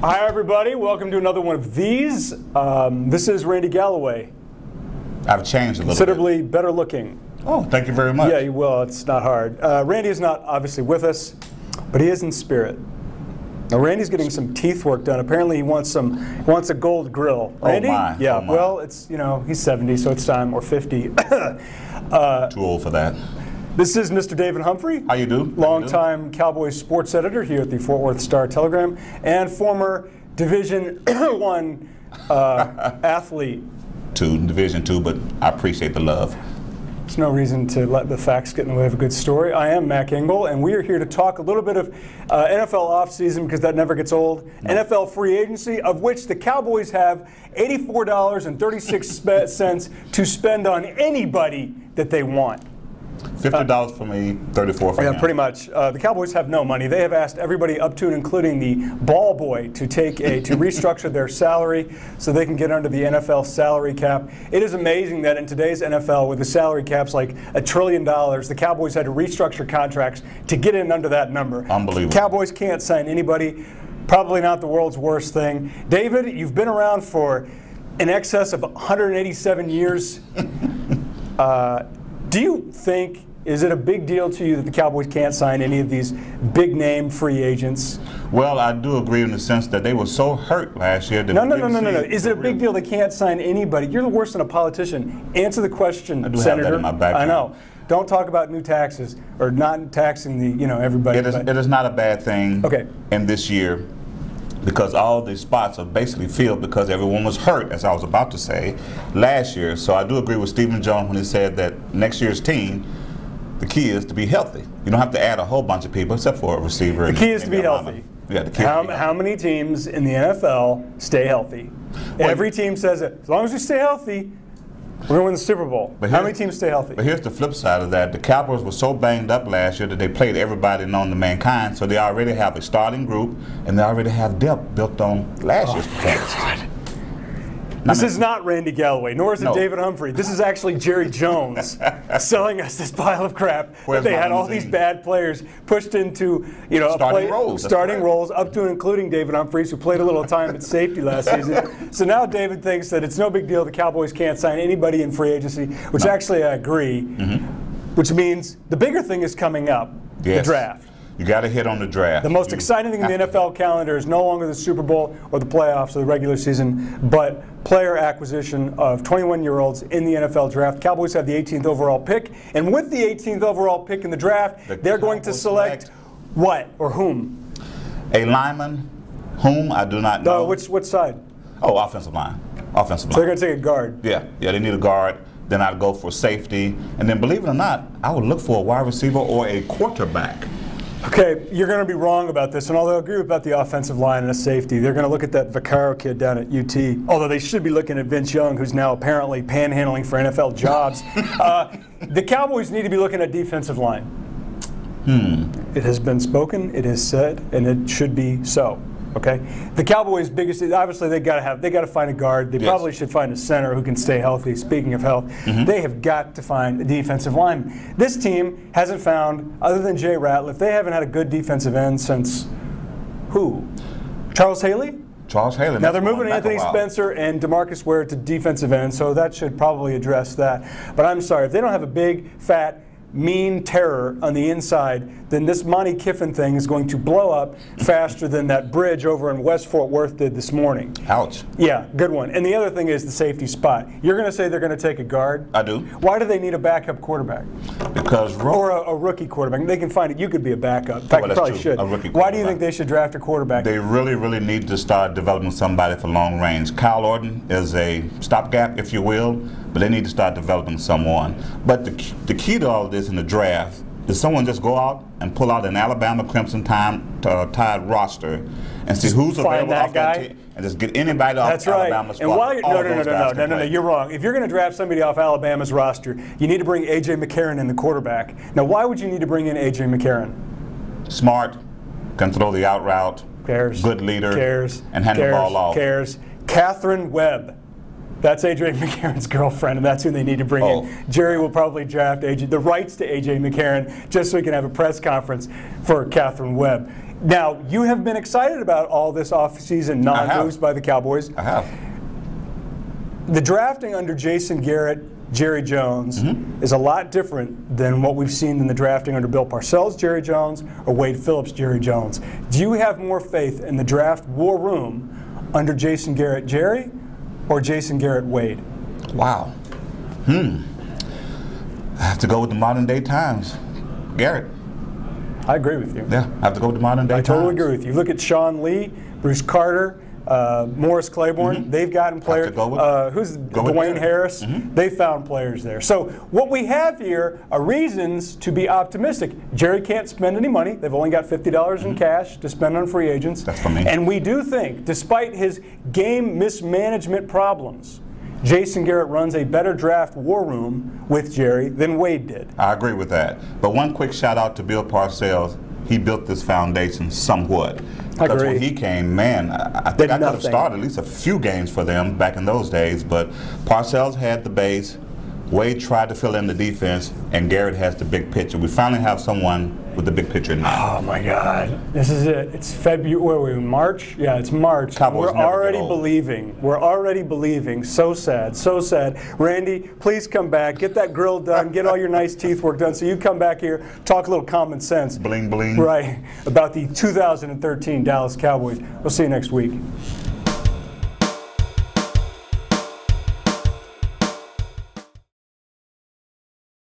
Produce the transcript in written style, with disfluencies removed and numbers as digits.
Hi, everybody. Welcome to another one of these. This is Randy Galloway. I've changed a little Considerably better looking. Oh, thank you very much. Yeah, you will. It's not hard. Randy is not obviously with us, but he is in spirit. Now, Randy's getting some teeth work done. Apparently, he wants a gold grill. Randy? Oh my. Yeah. Oh my. Well, it's he's 70, so it's time, or 50. Too old for that. This is Mr. David Humphrey. How you do? Longtime Cowboys sports editor here at the Fort Worth Star-Telegram, and former Division I athlete. Division II, but I appreciate the love. There's no reason to let the facts get in the way of a good story. I am Mac Engel, and we are here to talk a little bit of NFL offseason, because that never gets old. No. NFL free agency, of which the Cowboys have $84.36 to spend on anybody that they want. $50 for me, $34 for him. Yeah, pretty much. The Cowboys have no money. They have asked everybody up to and including the ball boy to restructure their salary so they can get under the NFL salary cap. It is amazing that in today's NFL, with the salary caps like $1 trillion, the Cowboys had to restructure contracts to get in under that number. Unbelievable. Cowboys can't sign anybody. Probably not the world's worst thing. David, you've been around for in excess of 187 years. Do you think, is it a big deal to you that the Cowboys can't sign any of these big-name free agents? Well, I do agree in the sense that they were so hurt last year. That No. Is it a big deal they can't sign anybody? You're worse than a politician. Answer the question, I do Senator. have that in my background. I know. Don't talk about new taxes or not taxing the, everybody. It is not a bad thing in this year, because all the spots are basically filled because everyone was hurt, as I was about to say, last year. So I do agree with Stephen Jones when he said that next year's team, the key is to be healthy. You don't have to add a whole bunch of people except for a receiver. The key is to be healthy. Yeah, the key how many teams in the NFL stay healthy? Well, every team says it. As long as you stay healthy, we're going to win the Super Bowl. But how many teams stay healthy? But here's the flip side of that. The Cowboys were so banged up last year that they played everybody known to mankind, so they already have a starting group, and they already have depth built on last year's performance. This is not Randy Galloway, nor is it David Humphrey. This is actually Jerry Jones selling us this pile of crap. They had all these bad players pushed into starting roles, up to and including David Humphries, who played a little time at safety last season. So now David thinks that it's no big deal the Cowboys can't sign anybody in free agency, which actually I agree, which means the bigger thing is coming up, the draft. You got to hit on the draft. The most exciting thing in the NFL calendar is no longer the Super Bowl or the playoffs or the regular season, but player acquisition of 21-year-olds in the NFL draft. Cowboys have the 18th overall pick, and with the 18th overall pick in the draft, they're going to select what or whom? A lineman, whom I do not know. Which side? Oh, offensive line. Offensive line. So they're going to take a guard. Yeah, they need a guard. Then I'd go for safety, and then believe it or not, I would look for a wide receiver or a quarterback. Okay, you're going to be wrong about this, and although I agree about the offensive line and a safety, they're going to look at that Vaccaro kid down at UT, although they should be looking at Vince Young, who's now apparently panhandling for NFL jobs. The Cowboys need to be looking at defensive line. It has been spoken, it is said, and it should be so. Okay, the Cowboys' biggest, obviously they got to find a guard. They probably should find a center who can stay healthy. Speaking of health, they have got to find a defensive lineman. This team hasn't found, other than Jay Ratliff, they haven't had a good defensive end since who? Charles Haley? Charles Haley. Now they're moving Anthony Spencer and DeMarcus Ware to defensive end, so that should probably address that. But I'm sorry, if they don't have a big, fat, mean terror on the inside, then this Monty Kiffin thing is going to blow up faster than that bridge over in West Fort Worth did this morning. Ouch. Yeah, good one. And the other thing is the safety spot. You're going to say they're going to take a guard? I do. Why do they need a backup quarterback? Because or a rookie quarterback. They can find it. You could be a backup. In fact, you probably should. Why do you think they should draft a quarterback? They really, really need to start developing somebody for long range. Kyle Orton is a stopgap, if you will, but they need to start developing someone. But the key to all of this in the draft is someone just go out and pull out an Alabama Crimson Tide roster and see who's available off that team and just get anybody off Alabama's spot. And while you're, no, you're wrong. If you're going to draft somebody off Alabama's roster, you need to bring A.J. McCarron in, the quarterback. Now, why would you need to bring in A.J. McCarron? Smart, can throw the out route, good leader, and hand the ball off. Catherine Webb. That's A.J. McCarron's girlfriend, and that's who they need to bring in. Jerry will probably draft the rights to A.J. McCarron just so he can have a press conference for Catherine Webb. Now, you have been excited about all this offseason non-moves by the Cowboys. I have. The drafting under Jason Garrett, Jerry Jones, is a lot different than what we've seen in the drafting under Bill Parcells, Jerry Jones, or Wade Phillips, Jerry Jones. Do you have more faith in the draft war room under Jason Garrett, Jerry, or Jason Garrett, Wade? Wow. I have to go with the modern day times. Garrett. I agree with you. Yeah, I have to go with the modern day times. I totally agree with you. Look at Sean Lee, Bruce Carter, Morris Claiborne. They've gotten players. Dwayne Harris? They found players there. So what we have here are reasons to be optimistic. Jerry can't spend any money. They've only got $50 in cash to spend on free agents. That's for me. And we do think, despite his game mismanagement problems, Jason Garrett runs a better draft war room with Jerry than Wade did. I agree with that. But one quick shout out to Bill Parcells. He built this foundation somewhat. Because when he came, man, I think I could have started at least a few games for them back in those days. But Parcells had the base. Wade tried to fill in the defense, and Garrett has the big picture. We finally have someone with the big picture in mind. Oh my God, this is it. It's February, March? Yeah, it's March. Cowboys We're already believing. We're already believing. So sad, so sad. Randy, please come back. Get that grill done. Get all your nice teeth work done. So you come back here, talk a little common sense. Bling, bling. Right, about the 2013 Dallas Cowboys. We'll see you next week.